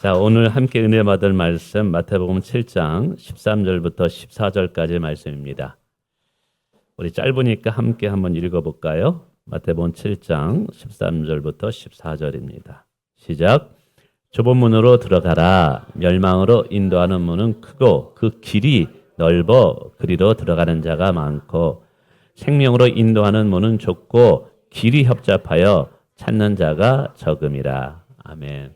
자, 오늘 함께 은혜 받을 말씀 마태복음 7장 13절부터 14절까지의 말씀입니다. 우리 짧으니까 함께 한번 읽어볼까요? 마태복음 7장 13절부터 14절입니다. 시작. 좁은 문으로 들어가라. 멸망으로 인도하는 문은 크고 그 길이 넓어 그리로 들어가는 자가 많고 생명으로 인도하는 문은 좁고 길이 협잡하여 찾는 자가 적음이라. 아멘.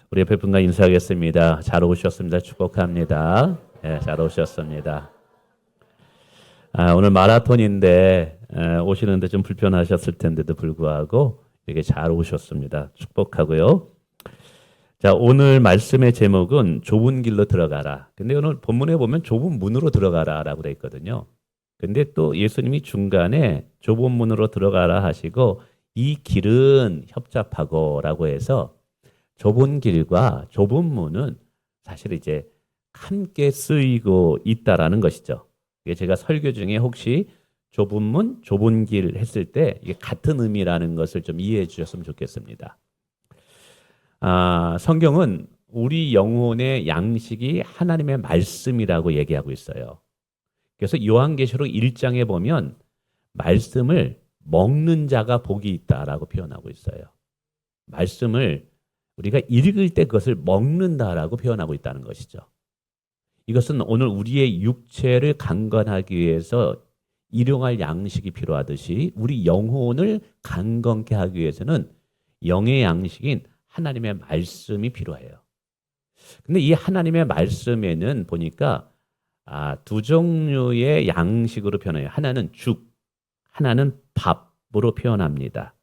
우리 옆에 분과 인사하겠습니다. 잘 오셨습니다. 축복합니다. 네, 잘 오셨습니다. 오늘 마라톤인데 오시는데 좀 불편하셨을 텐데도 불구하고 이렇게 잘 오셨습니다. 축복하고요. 자, 오늘 말씀의 제목은 좁은 길로 들어가라. 근데 오늘 본문에 보면 좁은 문으로 들어가라라고 되어 있거든요. 근데 또 예수님이 중간에 좁은 문으로 들어가라 하시고 이 길은 협잡하고라고 해서 좁은 길과 좁은 문은 사실 이제 함께 쓰이고 있다라는 것이죠. 이게 제가 설교 중에 혹시 좁은 문, 좁은 길 했을 때 이게 같은 의미라는 것을 좀 이해해 주셨으면 좋겠습니다. 성경은 우리 영혼의 양식이 하나님의 말씀이라고 얘기하고 있어요. 그래서 요한계시록 1장에 보면 말씀을 먹는 자가 복이 있다라고 표현하고 있어요. 말씀을 우리가 읽을 때 그것을 먹는다라고 표현하고 있다는 것이죠. 이것은 오늘 우리의 육체를 강건하기 위해서 일용할 양식이 필요하듯이 우리 영혼을 강건케 하기 위해서는 영의 양식인 하나님의 말씀이 필요해요. 근데 이 하나님의 말씀에는 보니까 두 종류의 양식으로 표현해요. 하나는 죽, 하나는 밥으로 표현합니다.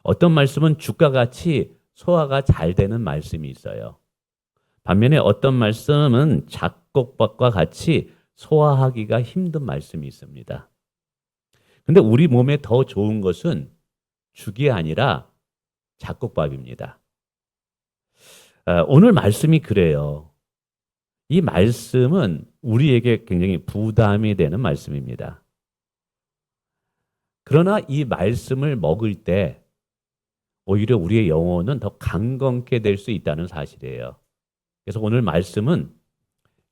어떤 말씀은 죽과 같이 소화가 잘 되는 말씀이 있어요. 반면에 어떤 말씀은 잡곡밥과 같이 소화하기가 힘든 말씀이 있습니다. 근데 우리 몸에 더 좋은 것은 죽이 아니라 잡곡밥입니다. 오늘 말씀이 그래요. 이 말씀은 우리에게 굉장히 부담이 되는 말씀입니다. 그러나 이 말씀을 먹을 때 오히려 우리의 영혼은 더 강건케 될 수 있다는 사실이에요. 그래서 오늘 말씀은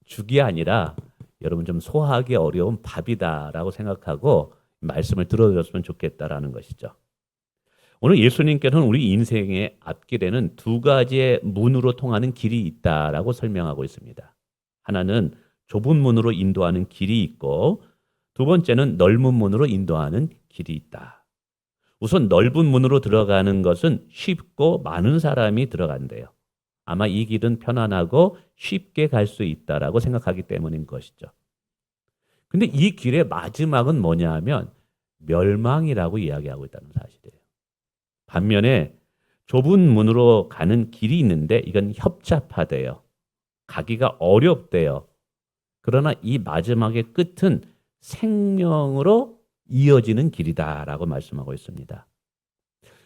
죽이 아니라 여러분 좀 소화하기 어려운 밥이다라고 생각하고 말씀을 들어줬으면 좋겠다라는 것이죠. 오늘 예수님께서는 우리 인생의 앞길에는 두 가지의 문으로 통하는 길이 있다라고 설명하고 있습니다. 하나는 좁은 문으로 인도하는 길이 있고 두 번째는 넓은 문으로 인도하는 길이 있다. 우선 넓은 문으로 들어가는 것은 쉽고 많은 사람이 들어간대요. 아마 이 길은 편안하고 쉽게 갈 수 있다라고 생각하기 때문인 것이죠. 근데 이 길의 마지막은 뭐냐 하면 멸망이라고 이야기하고 있다는 사실이에요. 반면에 좁은 문으로 가는 길이 있는데 이건 협잡하대요. 가기가 어렵대요. 그러나 이 마지막의 끝은 생명으로 이어지는 길이다라고 말씀하고 있습니다.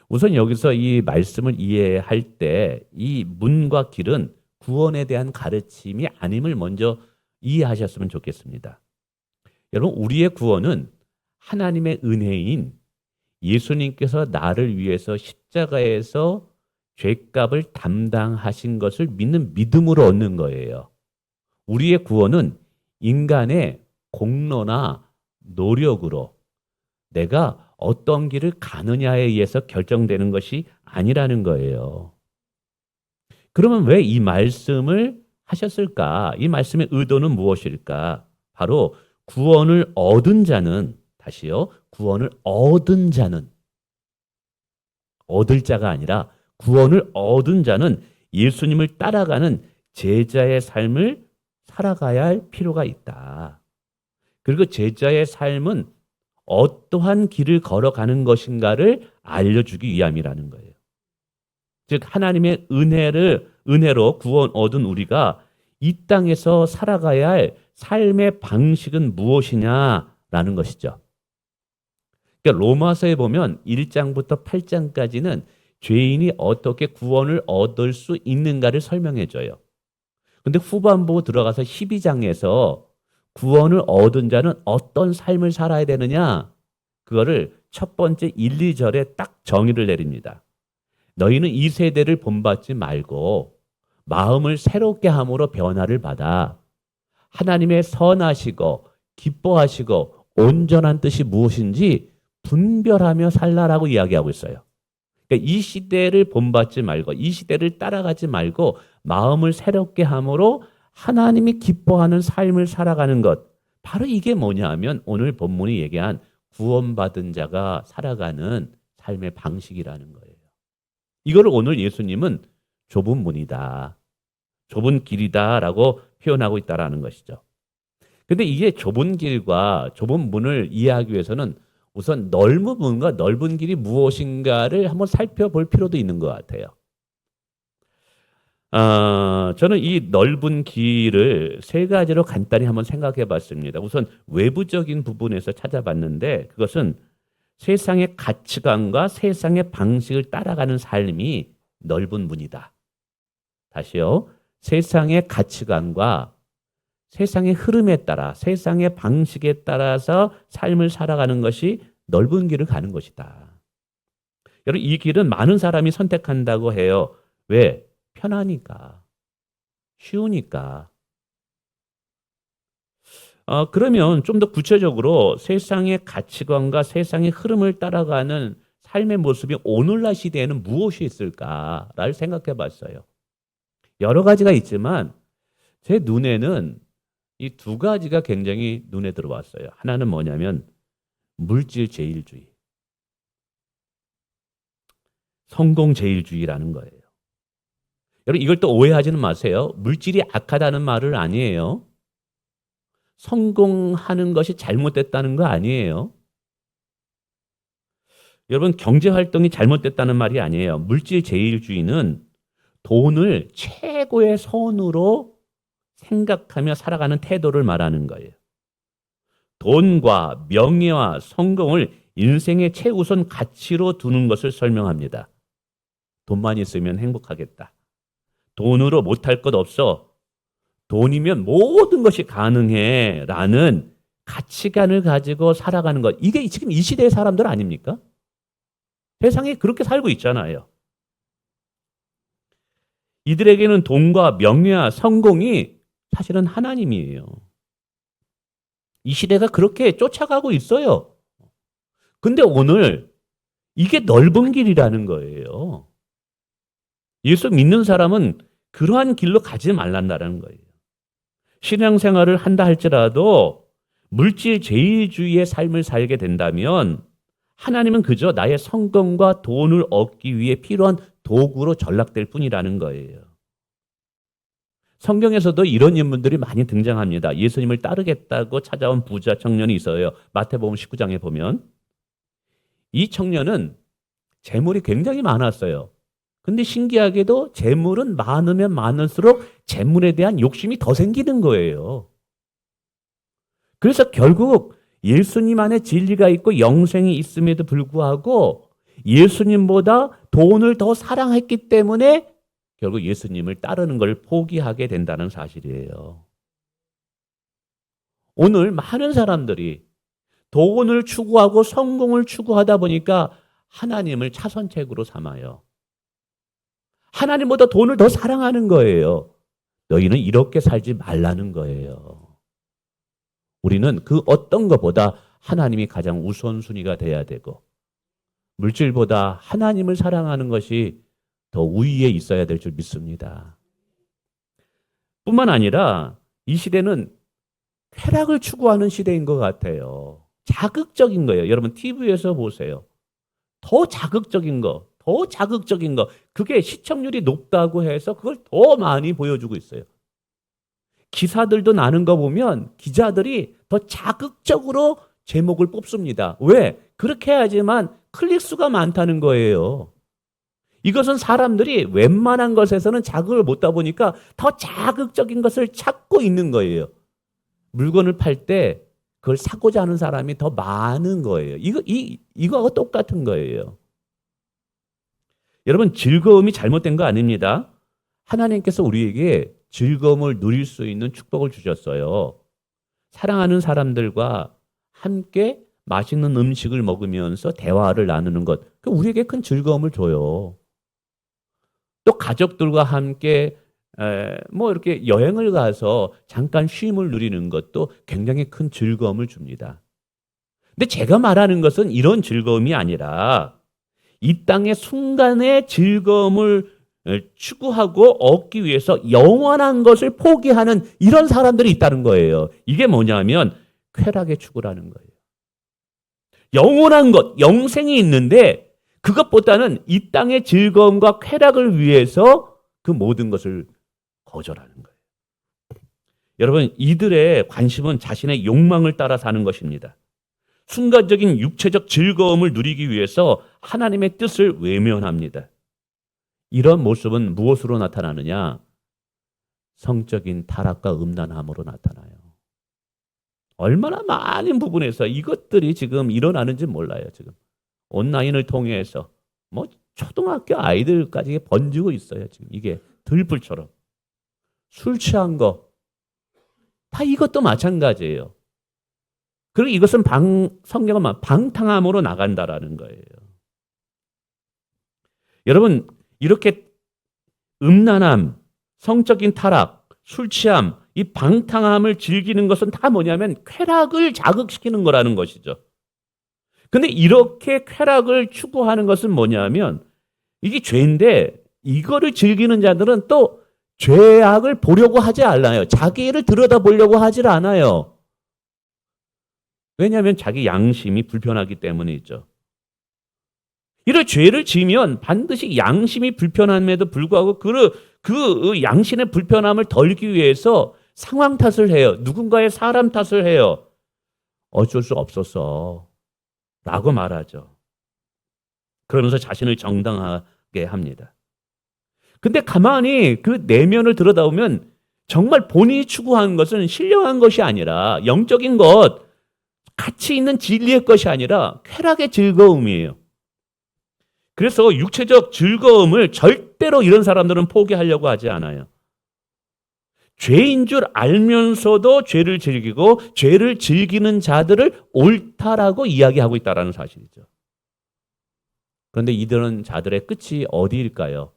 우선 여기서 이 말씀을 이해할 때 이 문과 길은 구원에 대한 가르침이 아님을 먼저 이해하셨으면 좋겠습니다. 여러분, 우리의 구원은 하나님의 은혜인 예수님께서 나를 위해서 십자가에서 죄값을 담당하신 것을 믿는 믿음으로 얻는 거예요. 우리의 구원은 인간의 공로나 노력으로 내가 어떤 길을 가느냐에 의해서 결정되는 것이 아니라는 거예요. 그러면 왜 이 말씀을 하셨을까? 이 말씀의 의도는 무엇일까? 바로 구원을 얻은 자는, 다시요, 구원을 얻은 자는, 얻을 자가 아니라 구원을 얻은 자는 예수님을 따라가는 제자의 삶을 살아가야 할 필요가 있다. 그리고 제자의 삶은 어떠한 길을 걸어가는 것인가를 알려주기 위함이라는 거예요. 즉 하나님의 은혜로 구원 얻은 우리가 이 땅에서 살아가야 할 삶의 방식은 무엇이냐라는 것이죠. 그러니까 로마서에 보면 1장부터 8장까지는 죄인이 어떻게 구원을 얻을 수 있는가를 설명해 줘요. 근데 후반부 들어가서 12장에서 구원을 얻은 자는 어떤 삶을 살아야 되느냐? 그거를 첫 번째 1, 2절에 딱 정의를 내립니다. 너희는 이 세대를 본받지 말고 마음을 새롭게 함으로 변화를 받아 하나님의 선하시고 기뻐하시고 온전한 뜻이 무엇인지 분별하며 살라라고 이야기하고 있어요. 그러니까 이 시대를 본받지 말고 이 시대를 따라가지 말고 마음을 새롭게 함으로 하나님이 기뻐하는 삶을 살아가는 것. 바로 이게 뭐냐 하면 오늘 본문이 얘기한 구원받은 자가 살아가는 삶의 방식이라는 거예요. 이거를 오늘 예수님은 좁은 문이다, 좁은 길이다라고 표현하고 있다라는 것이죠. 근데 이게 좁은 길과 좁은 문을 이해하기 위해서는 우선 넓은 문과 넓은 길이 무엇인가를 한번 살펴볼 필요도 있는 것 같아요. 저는 이 넓은 길을 세 가지로 간단히 한번 생각해 봤습니다. 우선 외부적인 부분에서 찾아봤는데 그것은 세상의 가치관과 세상의 방식을 따라가는 삶이 넓은 문이다. 다시요. 세상의 가치관과 세상의 흐름에 따라 세상의 방식에 따라서 삶을 살아가는 것이 넓은 길을 가는 것이다. 여러분 이 길은 많은 사람이 선택한다고 해요. 왜? 편하니까. 쉬우니까. 그러면 좀 더 구체적으로 세상의 가치관과 세상의 흐름을 따라가는 삶의 모습이 오늘날 시대에는 무엇이 있을까를 생각해 봤어요. 여러 가지가 있지만 제 눈에는 이 두 가지가 굉장히 눈에 들어왔어요. 하나는 뭐냐면 물질 제일주의, 성공 제일주의라는 거예요. 여러분 이걸 또 오해하지는 마세요. 물질이 악하다는 말은 아니에요. 성공하는 것이 잘못됐다는 거 아니에요. 여러분 경제 활동이 잘못됐다는 말이 아니에요. 물질 제일주의는 돈을 최고의 선으로 생각하며 살아가는 태도를 말하는 거예요. 돈과 명예와 성공을 인생의 최우선 가치로 두는 것을 설명합니다. 돈만 있으면 행복하겠다. 돈으로 못할 것 없어. 돈이면 모든 것이 가능해 라는 가치관을 가지고 살아가는 것. 이게 지금 이 시대의 사람들 아닙니까? 세상에 그렇게 살고 있잖아요. 이들에게는 돈과 명예와 성공이 사실은 하나님이에요. 이 시대가 그렇게 쫓아가고 있어요. 근데 오늘 이게 넓은 길이라는 거예요. 예수 믿는 사람은 그러한 길로 가지 말란다는 거예요. 신앙생활을 한다 할지라도 물질 제일주의의 삶을 살게 된다면 하나님은 그저 나의 성공과 돈을 얻기 위해 필요한 도구로 전락될 뿐이라는 거예요. 성경에서도 이런 인물들이 많이 등장합니다. 예수님을 따르겠다고 찾아온 부자 청년이 있어요. 마태복음 19장에 보면 이 청년은 재물이 굉장히 많았어요. 근데 신기하게도 재물은 많으면 많을수록 재물에 대한 욕심이 더 생기는 거예요. 그래서 결국 예수님 안에 진리가 있고 영생이 있음에도 불구하고 예수님보다 돈을 더 사랑했기 때문에 결국 예수님을 따르는 걸 포기하게 된다는 사실이에요. 오늘 많은 사람들이 돈을 추구하고 성공을 추구하다 보니까 하나님을 차선책으로 삼아요. 하나님보다 돈을 더 사랑하는 거예요. 너희는 이렇게 살지 말라는 거예요. 우리는 그 어떤 것보다 하나님이 가장 우선순위가 돼야 되고 물질보다 하나님을 사랑하는 것이 더 우위에 있어야 될 줄 믿습니다. 뿐만 아니라 이 시대는 쾌락을 추구하는 시대인 것 같아요. 자극적인 거예요. 여러분 TV에서 보세요. 더 자극적인 거, 더 자극적인 거. 그게 시청률이 높다고 해서 그걸 더 많이 보여주고 있어요. 기사들도 나는 거 보면 기자들이 더 자극적으로 제목을 뽑습니다. 왜? 그렇게 해야지만 클릭수가 많다는 거예요. 이것은 사람들이 웬만한 것에서는 자극을 못 다 보니까 더 자극적인 것을 찾고 있는 거예요. 물건을 팔 때 그걸 사고자 하는 사람이 더 많은 거예요. 이거하고 똑같은 거예요. 여러분 즐거움이 잘못된 거 아닙니다. 하나님께서 우리에게 즐거움을 누릴 수 있는 축복을 주셨어요. 사랑하는 사람들과 함께 맛있는 음식을 먹으면서 대화를 나누는 것, 우리에게 큰 즐거움을 줘요. 또 가족들과 함께 뭐 이렇게 여행을 가서 잠깐 쉼을 누리는 것도 굉장히 큰 즐거움을 줍니다. 근데 제가 말하는 것은 이런 즐거움이 아니라 이 땅의 순간의 즐거움을 추구하고 얻기 위해서 영원한 것을 포기하는 이런 사람들이 있다는 거예요. 이게 뭐냐면 쾌락의 추구라는 거예요. 영원한 것, 영생이 있는데 그것보다는 이 땅의 즐거움과 쾌락을 위해서 그 모든 것을 거절하는 거예요. 여러분, 이들의 관심은 자신의 욕망을 따라 사는 것입니다. 순간적인 육체적 즐거움을 누리기 위해서 하나님의 뜻을 외면합니다. 이런 모습은 무엇으로 나타나느냐? 성적인 타락과 음란함으로 나타나요. 얼마나 많은 부분에서 이것들이 지금 일어나는지 몰라요. 지금 온라인을 통해서 뭐 초등학교 아이들까지 번지고 있어요. 지금 이게 들불처럼. 술 취한 거 다 이것도 마찬가지예요. 그리고 이것은 성경은 방탕함으로 나간다라는 거예요. 여러분, 이렇게 음란함, 성적인 타락, 술 취함, 이 방탕함을 즐기는 것은 다 뭐냐면 쾌락을 자극시키는 거라는 것이죠. 근데 이렇게 쾌락을 추구하는 것은 뭐냐면 이게 죄인데 이거를 즐기는 자들은 또 죄악을 보려고 하지 않아요. 자기 일을 들여다보려고 하질 않아요. 왜냐하면 자기 양심이 불편하기 때문이죠. 이런 죄를 지으면 반드시 양심이 불편함에도 불구하고 그 양심의 불편함을 덜기 위해서 상황 탓을 해요. 누군가의 사람 탓을 해요. 어쩔 수 없었어 라고 말하죠. 그러면서 자신을 정당하게 합니다. 근데 가만히 그 내면을 들여다보면 정말 본인이 추구하는 것은 신령한 것이 아니라 영적인 것, 가치 있는 진리의 것이 아니라 쾌락의 즐거움이에요. 그래서 육체적 즐거움을 절대로 이런 사람들은 포기하려고 하지 않아요. 죄인 줄 알면서도 죄를 즐기고 죄를 즐기는 자들을 옳다라고 이야기하고 있다는 사실이죠. 그런데 이들은 자들의 끝이 어디일까요?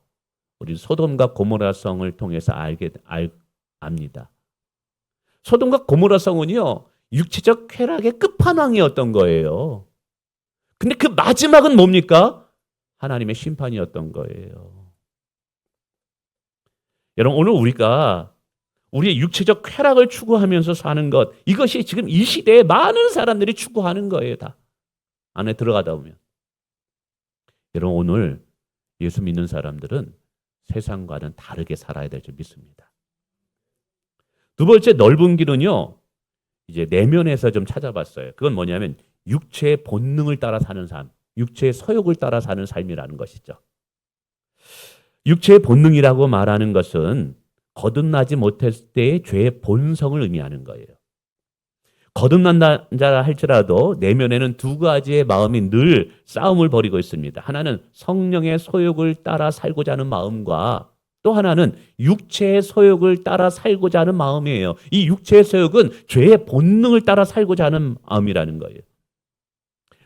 우리 소돔과 고모라 성을 통해서 압니다. 소돔과 고모라 성은요, 육체적 쾌락의 끝판왕이었던 거예요. 근데 그 마지막은 뭡니까? 하나님의 심판이었던 거예요. 여러분, 오늘 우리가 우리의 육체적 쾌락을 추구하면서 사는 것, 이것이 지금 이 시대에 많은 사람들이 추구하는 거예요. 다 안에 들어가다 보면. 여러분, 오늘 예수 믿는 사람들은 세상과는 다르게 살아야 될 줄 믿습니다. 두 번째 넓은 길은요, 이제 내면에서 좀 찾아봤어요. 그건 뭐냐면 육체의 본능을 따라 사는 삶, 육체의 서욕을 따라 사는 삶이라는 것이죠. 육체의 본능이라고 말하는 것은 거듭나지 못했을 때의 죄의 본성을 의미하는 거예요. 거듭난다 할지라도 내면에는 두 가지의 마음이 늘 싸움을 벌이고 있습니다. 하나는 성령의 소욕을 따라 살고자 하는 마음과 또 하나는 육체의 소욕을 따라 살고자 하는 마음이에요. 이 육체의 소욕은 죄의 본능을 따라 살고자 하는 마음이라는 거예요.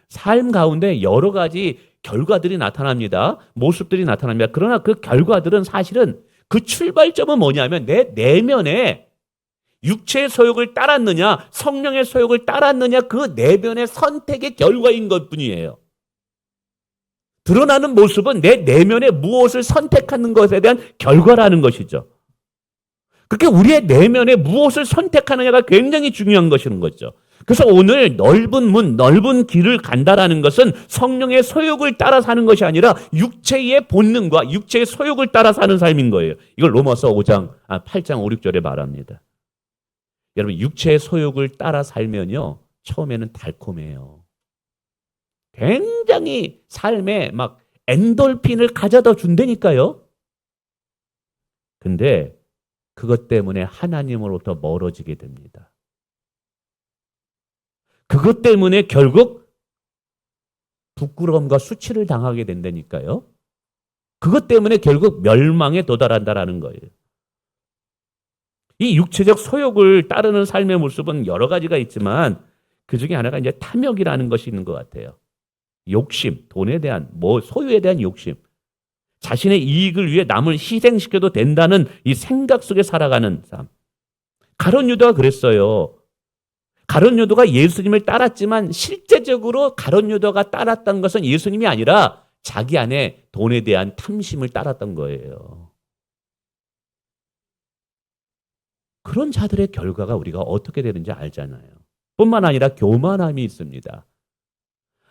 삶 가운데 여러 가지 결과들이 나타납니다. 모습들이 나타납니다. 그러나 그 결과들은 사실은 그 출발점은 뭐냐면 내 내면에 육체의 소욕을 따랐느냐, 성령의 소욕을 따랐느냐, 그 내면의 선택의 결과인 것뿐이에요. 드러나는 모습은 내 내면에 무엇을 선택하는 것에 대한 결과라는 것이죠. 그렇게 우리의 내면에 무엇을 선택하느냐가 굉장히 중요한 것인 거죠. 그래서 오늘 넓은 문, 넓은 길을 간다라는 것은 성령의 소욕을 따라 사는 것이 아니라 육체의 본능과 육체의 소욕을 따라 사는 삶인 거예요. 이걸 로마서 8장 5, 6절에 말합니다. 여러분, 육체의 소욕을 따라 살면요, 처음에는 달콤해요. 굉장히 삶에 막 엔돌핀을 가져다 준다니까요. 근데 그것 때문에 하나님으로부터 멀어지게 됩니다. 그것 때문에 결국 부끄러움과 수치를 당하게 된다니까요. 그것 때문에 결국 멸망에 도달한다라는 거예요. 이 육체적 소욕을 따르는 삶의 모습은 여러 가지가 있지만 그 중에 하나가 이제 탐욕이라는 것이 있는 것 같아요. 욕심, 돈에 대한, 소유에 대한 욕심. 자신의 이익을 위해 남을 희생시켜도 된다는 이 생각 속에 살아가는 삶. 가룟 유다가 그랬어요. 가룟 유다가 예수님을 따랐지만 실제적으로 가룟 유다가 따랐던 것은 예수님이 아니라 자기 안에 돈에 대한 탐심을 따랐던 거예요. 그런 자들의 결과가 우리가 어떻게 되는지 알잖아요. 뿐만 아니라 교만함이 있습니다.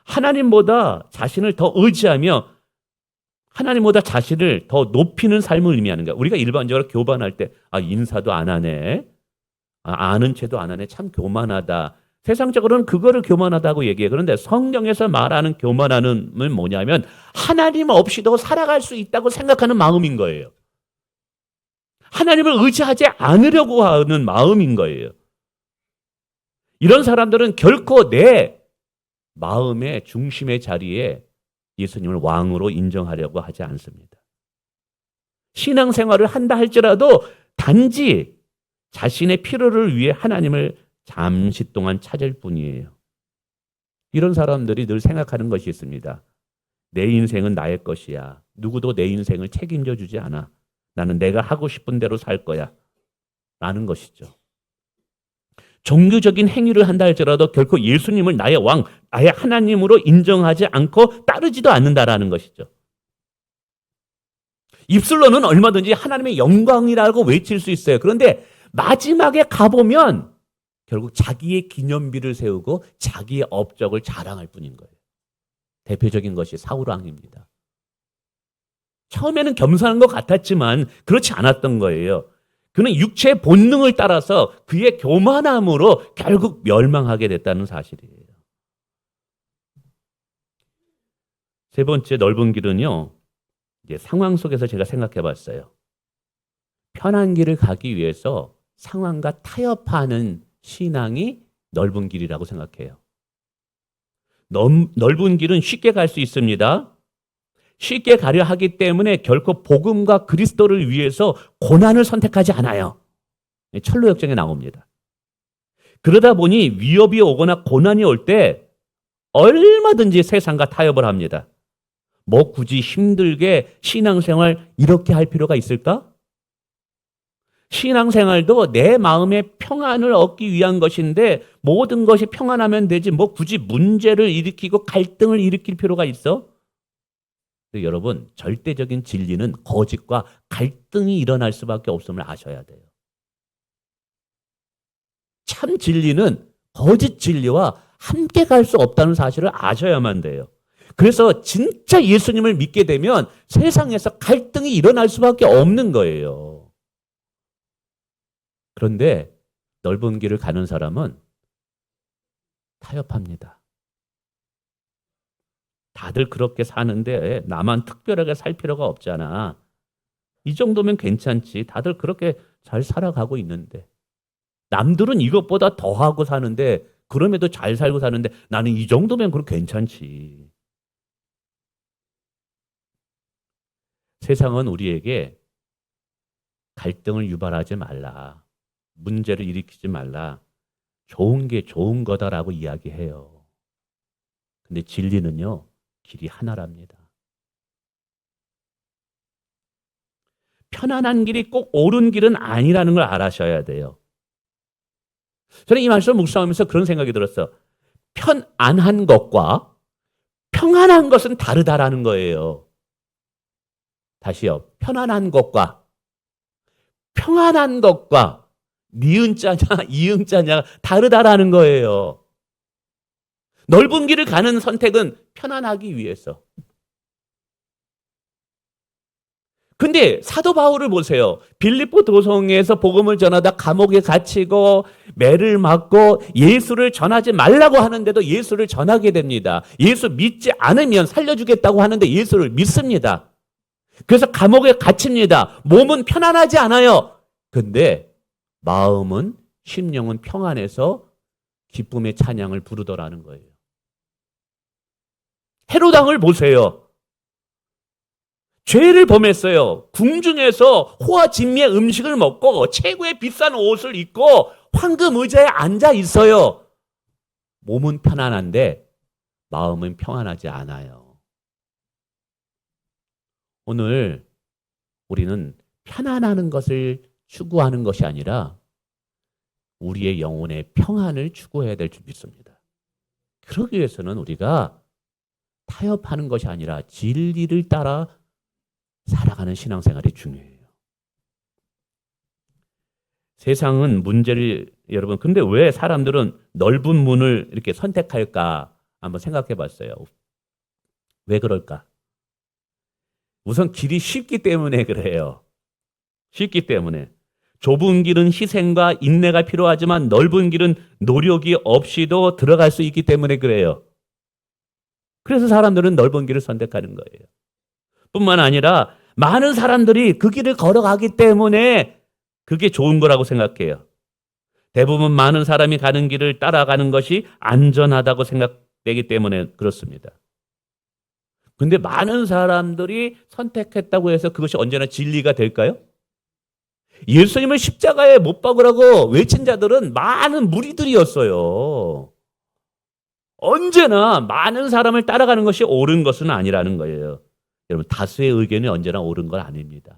하나님보다 자신을 더 의지하며 하나님보다 자신을 더 높이는 삶을 의미하는 거야. 우리가 일반적으로 교만할 때 인사도 안 하네. 아는 체도 안 하네. 참 교만하다. 세상적으로는 그거를 교만하다고 얘기해. 그런데 성경에서 말하는 교만함은 뭐냐면 하나님 없이도 살아갈 수 있다고 생각하는 마음인 거예요. 하나님을 의지하지 않으려고 하는 마음인 거예요. 이런 사람들은 결코 내 마음의 중심의 자리에 예수님을 왕으로 인정하려고 하지 않습니다. 신앙생활을 한다 할지라도 단지 자신의 필요를 위해 하나님을 잠시 동안 찾을 뿐이에요. 이런 사람들이 늘 생각하는 것이 있습니다. 내 인생은 나의 것이야. 누구도 내 인생을 책임져 주지 않아. 나는 내가 하고 싶은 대로 살 거야. 라는 것이죠. 종교적인 행위를 한다 할지라도 결코 예수님을 나의 왕, 나의 하나님으로 인정하지 않고 따르지도 않는다라는 것이죠. 입술로는 얼마든지 하나님의 영광이라고 외칠 수 있어요. 그런데 마지막에 가보면 결국 자기의 기념비를 세우고 자기의 업적을 자랑할 뿐인 거예요. 대표적인 것이 사울 왕입니다. 처음에는 겸손한 것 같았지만 그렇지 않았던 거예요. 그는 육체의 본능을 따라서 그의 교만함으로 결국 멸망하게 됐다는 사실이에요. 세 번째 넓은 길은요, 이제 상황 속에서 제가 생각해 봤어요. 편한 길을 가기 위해서 상황과 타협하는 신앙이 넓은 길이라고 생각해요. 넓은 길은 쉽게 갈 수 있습니다. 쉽게 가려 하기 때문에 결코 복음과 그리스도를 위해서 고난을 선택하지 않아요. 철로 역정에 나옵니다. 그러다 보니 위협이 오거나 고난이 올 때 얼마든지 세상과 타협을 합니다. 뭐 굳이 힘들게 신앙생활 이렇게 할 필요가 있을까? 신앙생활도 내 마음의 평안을 얻기 위한 것인데 모든 것이 평안하면 되지 뭐 굳이 문제를 일으키고 갈등을 일으킬 필요가 있어? 여러분, 절대적인 진리는 거짓과 갈등이 일어날 수밖에 없음을 아셔야 돼요. 참 진리는 거짓 진리와 함께 갈 수 없다는 사실을 아셔야만 돼요. 그래서 진짜 예수님을 믿게 되면 세상에서 갈등이 일어날 수밖에 없는 거예요. 그런데 넓은 길을 가는 사람은 타협합니다. 다들 그렇게 사는데 나만 특별하게 살 필요가 없잖아. 이 정도면 괜찮지. 다들 그렇게 잘 살아가고 있는데. 남들은 이것보다 더하고 사는데 그럼에도 잘 살고 사는데 나는 이 정도면 그럼 괜찮지. 세상은 우리에게 갈등을 유발하지 말라. 문제를 일으키지 말라. 좋은 게 좋은 거다라고 이야기해요. 근데 진리는요. 길이 하나랍니다. 편안한 길이 꼭 옳은 길은 아니라는 걸 알아셔야 돼요. 저는 이 말씀을 묵상하면서 그런 생각이 들었어. 편안한 것과 평안한 것은 다르다라는 거예요. 다시요. 편안한 것과 평안한 것과 니은자냐 이응자냐가 다르다라는 거예요. 넓은 길을 가는 선택은 편안하기 위해서. 근데 사도 바울을 보세요. 빌립보 도성에서 복음을 전하다 감옥에 갇히고 매를 맞고 예수를 전하지 말라고 하는데도 예수를 전하게 됩니다. 예수 믿지 않으면 살려주겠다고 하는데 예수를 믿습니다. 그래서 감옥에 갇힙니다. 몸은 편안하지 않아요. 근데 마음은 심령은 평안해서 기쁨의 찬양을 부르더라는 거예요. 헤롯 왕을 보세요. 죄를 범했어요. 궁중에서 호화 진미의 음식을 먹고 최고의 비싼 옷을 입고 황금 의자에 앉아 있어요. 몸은 편안한데 마음은 평안하지 않아요. 오늘 우리는 편안하는 것을 추구하는 것이 아니라 우리의 영혼의 평안을 추구해야 될 줄 믿습니다. 그러기 위해서는 우리가 타협하는 것이 아니라 진리를 따라 살아가는 신앙생활이 중요해요. 세상은 문제를 여러분, 근데 왜 사람들은 넓은 문을 이렇게 선택할까 한번 생각해 봤어요. 왜 그럴까? 우선 길이 쉽기 때문에 그래요. 쉽기 때문에. 좁은 길은 희생과 인내가 필요하지만 넓은 길은 노력이 없이도 들어갈 수 있기 때문에 그래요. 그래서 사람들은 넓은 길을 선택하는 거예요. 뿐만 아니라 많은 사람들이 그 길을 걸어가기 때문에 그게 좋은 거라고 생각해요. 대부분 많은 사람이 가는 길을 따라가는 것이 안전하다고 생각되기 때문에 그렇습니다. 근데 많은 사람들이 선택했다고 해서 그것이 언제나 진리가 될까요? 예수님을 십자가에 못 박으라고 외친 자들은 많은 무리들이었어요. 언제나 많은 사람을 따라가는 것이 옳은 것은 아니라는 거예요. 여러분, 다수의 의견이 언제나 옳은 건 아닙니다.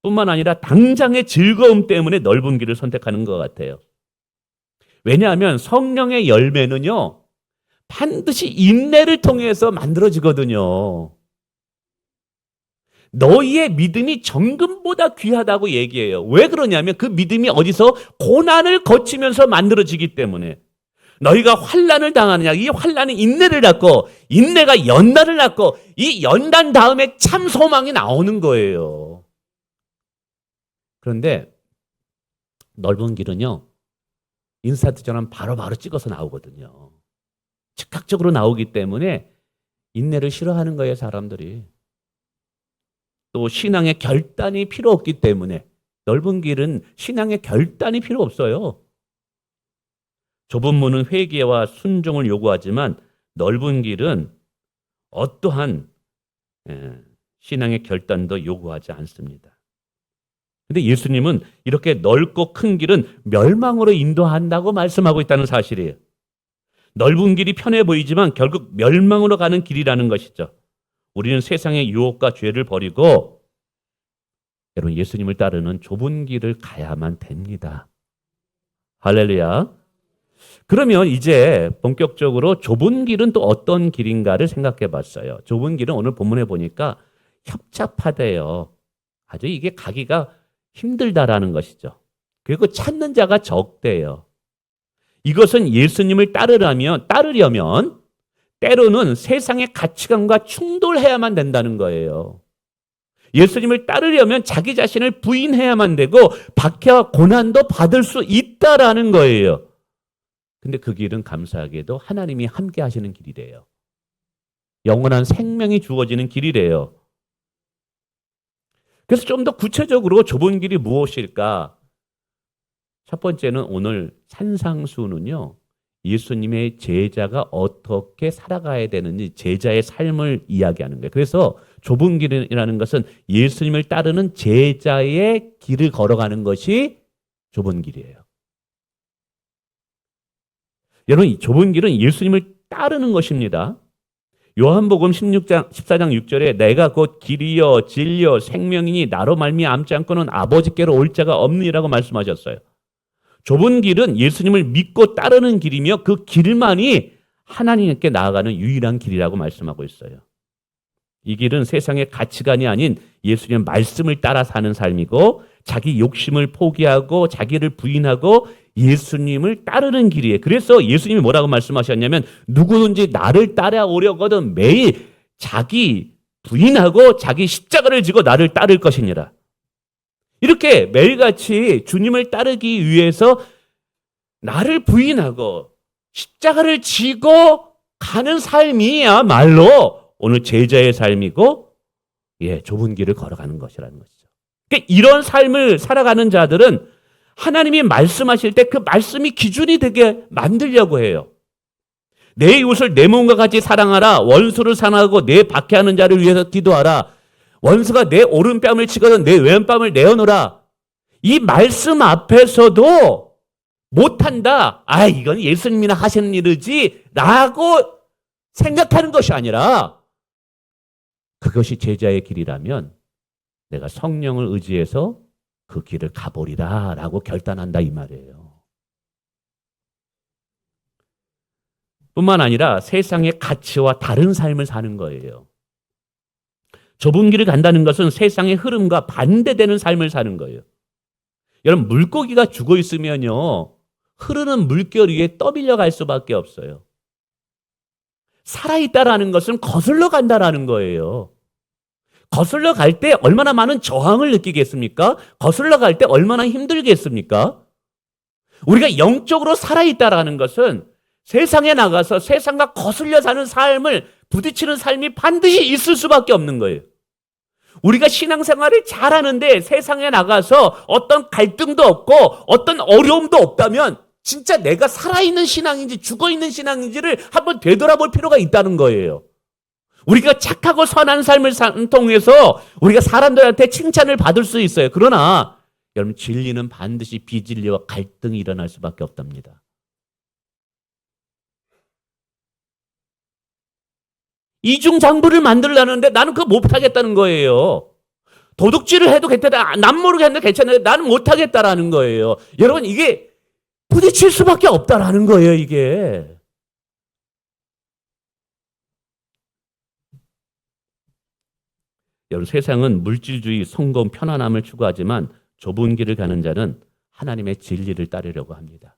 뿐만 아니라 당장의 즐거움 때문에 넓은 길을 선택하는 것 같아요. 왜냐하면 성령의 열매는요, 반드시 인내를 통해서 만들어지거든요. 너희의 믿음이 정금보다 귀하다고 얘기해요. 왜 그러냐면 그 믿음이 어디서 고난을 거치면서 만들어지기 때문에. 너희가 환난을 당하느냐, 이 환난이 인내를 낳고 인내가 연단을 낳고 이 연단 다음에 참 소망이 나오는 거예요. 그런데 넓은 길은요, 인사트처럼 바로바로 찍어서 나오거든요. 즉각적으로 나오기 때문에 인내를 싫어하는 거예요, 사람들이. 또 신앙의 결단이 필요 없기 때문에 넓은 길은 신앙의 결단이 필요 없어요. 좁은 문은 회개와 순종을 요구하지만 넓은 길은 어떠한 신앙의 결단도 요구하지 않습니다. 근데 예수님은 이렇게 넓고 큰 길은 멸망으로 인도한다고 말씀하고 있다는 사실이에요. 넓은 길이 편해 보이지만 결국 멸망으로 가는 길이라는 것이죠. 우리는 세상의 유혹과 죄를 버리고 여러분, 예수님을 따르는 좁은 길을 가야만 됩니다. 할렐루야. 그러면 이제 본격적으로 좁은 길은 또 어떤 길인가를 생각해 봤어요. 좁은 길은 오늘 본문에 보니까 협착하대요. 아주 이게 가기가 힘들다라는 것이죠. 그리고 찾는 자가 적대요. 이것은 예수님을 따르려면 때로는 세상의 가치관과 충돌해야만 된다는 거예요. 예수님을 따르려면 자기 자신을 부인해야만 되고 박해와 고난도 받을 수 있다라는 거예요. 근데 그 길은 감사하게도 하나님이 함께 하시는 길이래요. 영원한 생명이 주어지는 길이래요. 그래서 좀 더 구체적으로 좁은 길이 무엇일까? 첫 번째는 오늘 산상수는요, 예수님의 제자가 어떻게 살아가야 되는지 제자의 삶을 이야기하는 거예요. 그래서 좁은 길이라는 것은 예수님을 따르는 제자의 길을 걸어가는 것이 좁은 길이에요. 여러분, 이 좁은 길은 예수님을 따르는 것입니다. 요한복음 14장 6절에 내가 곧 길이요 진리요 생명이니 나로 말미암지 않고는 아버지께로 올 자가 없느니라고 말씀하셨어요. 좁은 길은 예수님을 믿고 따르는 길이며 그 길만이 하나님께 나아가는 유일한 길이라고 말씀하고 있어요. 이 길은 세상의 가치관이 아닌 예수님의 말씀을 따라 사는 삶이고 자기 욕심을 포기하고 자기를 부인하고 예수님을 따르는 길이에요. 그래서 예수님이 뭐라고 말씀하셨냐면 누구든지 나를 따라오려거든 매일 자기 부인하고 자기 십자가를 지고 나를 따를 것이니라. 이렇게 매일같이 주님을 따르기 위해서 나를 부인하고 십자가를 지고 가는 삶이야말로 오늘 제자의 삶이고 좁은 길을 걸어가는 것이라는 것이죠. 그러니까 이런 삶을 살아가는 자들은 하나님이 말씀하실 때 그 말씀이 기준이 되게 만들려고 해요. 내 이웃을 내 몸과 같이 사랑하라. 원수를 사랑하고 내 박해하는 자를 위해서 기도하라. 원수가 내 오른뺨을 치거든 내 왼뺨을 내어놓으라. 이 말씀 앞에서도 못한다. 이건 예수님이나 하시는 일이지 라고 생각하는 것이 아니라 그것이 제자의 길이라면 내가 성령을 의지해서 그 길을 가보리라 라고 결단한다 이 말이에요. 뿐만 아니라 세상의 가치와 다른 삶을 사는 거예요. 좁은 길을 간다는 것은 세상의 흐름과 반대되는 삶을 사는 거예요. 여러분, 물고기가 죽어 있으면요, 흐르는 물결 위에 떠밀려 갈 수밖에 없어요. 살아있다라는 것은 거슬러 간다라는 거예요. 거슬러 갈 때 얼마나 많은 저항을 느끼겠습니까? 거슬러 갈 때 얼마나 힘들겠습니까? 우리가 영적으로 살아있다라는 것은 세상에 나가서 세상과 거슬려 사는 삶을 부딪히는 삶이 반드시 있을 수밖에 없는 거예요. 우리가 신앙생활을 잘하는데 세상에 나가서 어떤 갈등도 없고 어떤 어려움도 없다면 진짜 내가 살아있는 신앙인지 죽어있는 신앙인지를 한번 되돌아볼 필요가 있다는 거예요. 우리가 착하고 선한 삶을 통해서 우리가 사람들한테 칭찬을 받을 수 있어요. 그러나 여러분, 진리는 반드시 비진리와 갈등이 일어날 수밖에 없답니다. 이중장부를 만들려는데 나는 그거 못하겠다는 거예요. 도둑질을 해도 괜찮다. 남 모르게 했는데 괜찮은데 나는 못하겠다라는 거예요. 여러분, 이게 부딪힐 수밖에 없다라는 거예요, 이게. 여러분, 세상은 물질주의, 성공, 편안함을 추구하지만 좁은 길을 가는 자는 하나님의 진리를 따르려고 합니다.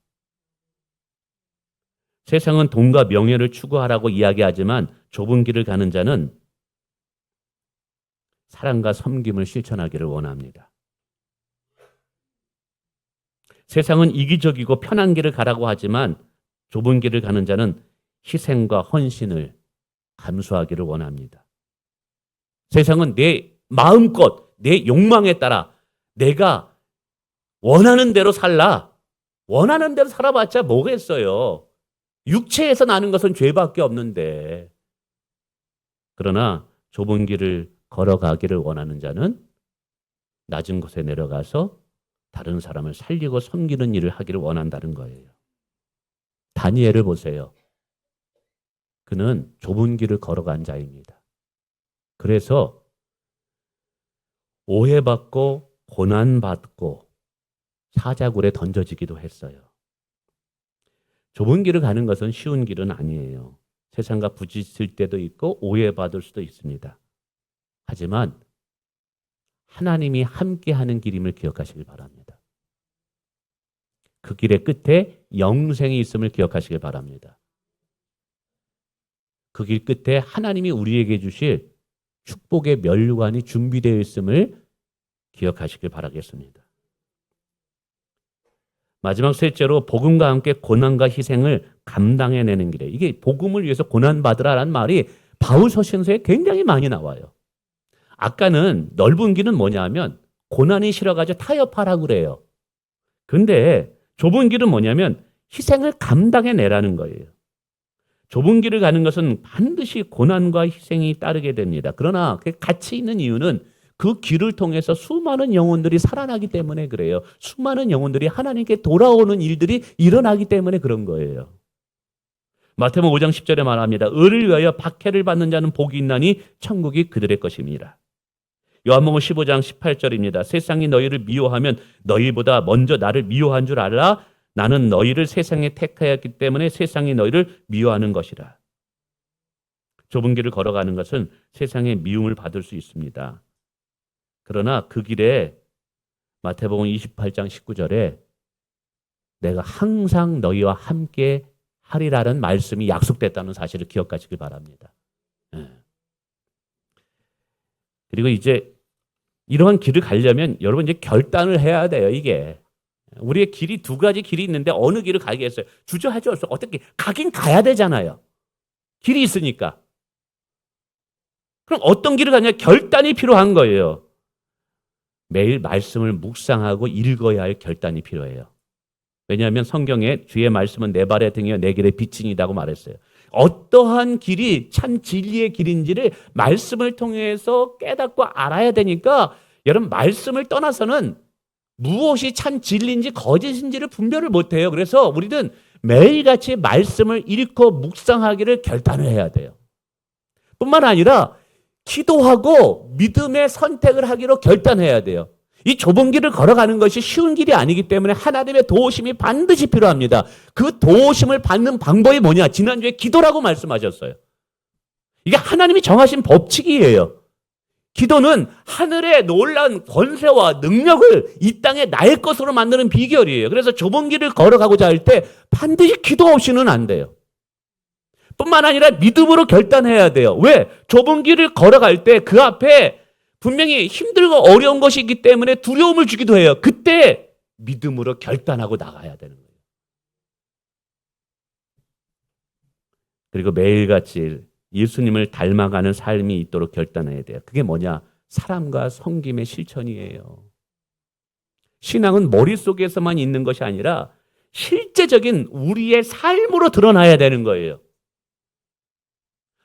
세상은 돈과 명예를 추구하라고 이야기하지만 좁은 길을 가는 자는 사랑과 섬김을 실천하기를 원합니다. 세상은 이기적이고 편한 길을 가라고 하지만 좁은 길을 가는 자는 희생과 헌신을 감수하기를 원합니다. 세상은 내 마음껏, 내 욕망에 따라 내가 원하는 대로 살라. 원하는 대로 살아봤자 뭐겠어요. 육체에서 나는 것은 죄밖에 없는데. 그러나 좁은 길을 걸어가기를 원하는 자는 낮은 곳에 내려가서 다른 사람을 살리고 섬기는 일을 하기를 원한다는 거예요. 다니엘을 보세요. 그는 좁은 길을 걸어간 자입니다. 그래서 오해받고 고난받고 사자굴에 던져지기도 했어요. 좁은 길을 가는 것은 쉬운 길은 아니에요. 세상과 부딪힐 때도 있고 오해받을 수도 있습니다. 하지만 하나님이 함께하는 길임을 기억하시길 바랍니다. 그 길의 끝에 영생이 있음을 기억하시길 바랍니다. 그 길 끝에 하나님이 우리에게 주실 축복의 면류관이 준비되어 있음을 기억하시길 바라겠습니다. 마지막 셋째로 복음과 함께 고난과 희생을 감당해내는 길에, 이게 복음을 위해서 고난받으라라는 말이 바울 서신서에 굉장히 많이 나와요. 아까는 넓은 길은 뭐냐 하면 고난이 싫어가지고 타협하라고 그래요. 근데 좁은 길은 뭐냐면 희생을 감당해내라는 거예요. 좁은 길을 가는 것은 반드시 고난과 희생이 따르게 됩니다. 그러나 그 가치 있는 이유는 그 길을 통해서 수많은 영혼들이 살아나기 때문에 그래요. 수많은 영혼들이 하나님께 돌아오는 일들이 일어나기 때문에 그런 거예요. 마태복음 5장 10절에 말합니다. 의를 위하여 박해를 받는 자는 복이 있나니 천국이 그들의 것입니다. 요한복음 15장 18절입니다. 세상이 너희를 미워하면 너희보다 먼저 나를 미워한 줄 알라. 나는 너희를 세상에 택하였기 때문에 세상이 너희를 미워하는 것이라. 좁은 길을 걸어가는 것은 세상의 미움을 받을 수 있습니다. 그러나 그 길에 마태복음 28장 19절에 내가 항상 너희와 함께 하리라는 말씀이 약속됐다는 사실을 기억하시길 바랍니다. 그리고 이제 이러한 길을 가려면 여러분 이제 결단을 해야 돼요. 이게 우리의 길이 두 가지 길이 있는데 어느 길을 가겠어요? 주저하지 않을 수 어떻게 가긴 가야 되잖아요. 길이 있으니까. 그럼 어떤 길을 가냐? 결단이 필요한 거예요. 매일 말씀을 묵상하고 읽어야 할 결단이 필요해요. 왜냐하면 성경에 주의 말씀은 내 발의 등이요 내 길의 빛이니다고 말했어요. 어떠한 길이 참 진리의 길인지를 말씀을 통해서 깨닫고 알아야 되니까 여러분 말씀을 떠나서는 무엇이 참 진리인지 거짓인지를 분별을 못해요. 그래서 우리는 매일같이 말씀을 읽고 묵상하기를 결단을 해야 돼요. 뿐만 아니라 기도하고 믿음의 선택을 하기로 결단해야 돼요. 이 좁은 길을 걸어가는 것이 쉬운 길이 아니기 때문에 하나님의 도우심이 반드시 필요합니다. 그 도우심을 받는 방법이 뭐냐? 지난주에 기도라고 말씀하셨어요. 이게 하나님이 정하신 법칙이에요. 기도는 하늘의 놀라운 권세와 능력을 이 땅에 나의 것으로 만드는 비결이에요. 그래서 좁은 길을 걸어가고자 할 때 반드시 기도 없이는 안 돼요. 뿐만 아니라 믿음으로 결단해야 돼요. 왜? 좁은 길을 걸어갈 때 그 앞에 분명히 힘들고 어려운 것이 있기 때문에 두려움을 주기도 해요. 그때 믿음으로 결단하고 나가야 되는 거예요. 그리고 매일같이 예수님을 닮아가는 삶이 있도록 결단해야 돼요. 그게 뭐냐? 사랑과 섬김의 실천이에요. 신앙은 머릿속에서만 있는 것이 아니라 실제적인 우리의 삶으로 드러나야 되는 거예요.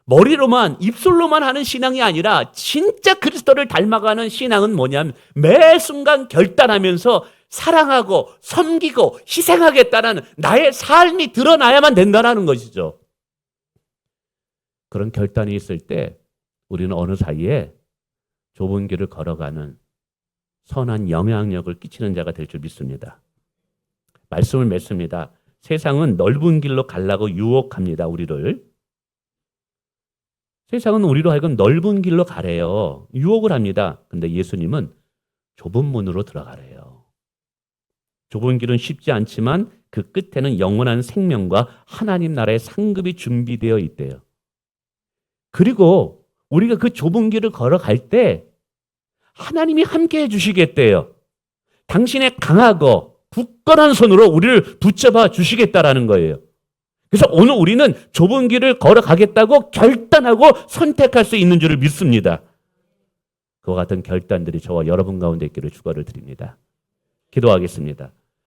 머리로만, 입술로만 하는 신앙이 아니라 진짜 그리스도를 닮아가는 신앙은 뭐냐면 매 순간 결단하면서 사랑하고 섬기고 희생하겠다는 나의 삶이 드러나야만 된다는 것이죠. 그런 결단이 있을 때 우리는 어느 사이에 좁은 길을 걸어가는 선한 영향력을 끼치는 자가 될 줄 믿습니다. 말씀을 맺습니다. 세상은 넓은 길로 가려고 유혹합니다. 우리를. 세상은 우리로 하여금 넓은 길로 가래요. 유혹을 합니다. 근데 예수님은 좁은 문으로 들어가래요. 좁은 길은 쉽지 않지만 그 끝에는 영원한 생명과 하나님 나라의 상급이 준비되어 있대요. 그리고 우리가 그 좁은 길을 걸어갈 때 하나님이 함께 해주시겠대요. 당신의 강하고 굳건한 손으로 우리를 붙잡아 주시겠다라는 거예요. 그래서 오늘 우리는 좁은 길을 걸어가겠다고 결단하고 선택할 수 있는 줄을 믿습니다. 그와 같은 결단들이 저와 여러분 가운데 있기를 축원을 드립니다. 기도하겠습니다.